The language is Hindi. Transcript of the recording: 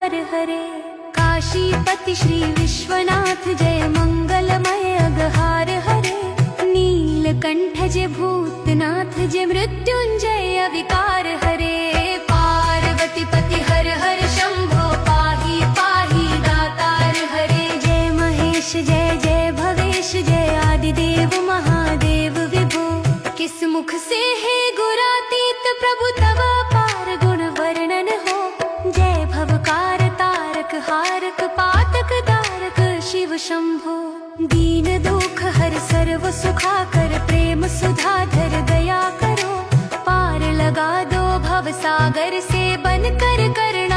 हरे हरे काशीपति श्री विश्वनाथ जय मंगलमय अगहार हरे नीलकंठ जय भूतनाथ जय मृत्युंजय विकार हरे पार्वती पति हर हर शंभो पाहि पाहि दातार हरे जय महेश जय जय भवेश जय आदिदेव महादेव विभो किस मुख से है गुरातीत प्रभु तव पार गुण वर्णन हो जय भवकार तारक हारक पातक दारक शिव शंभो दीन दुख हर सर्व सुखाकर प्रेम सुधाधर दया करो पार लगा दो भव सागर से बनकर करना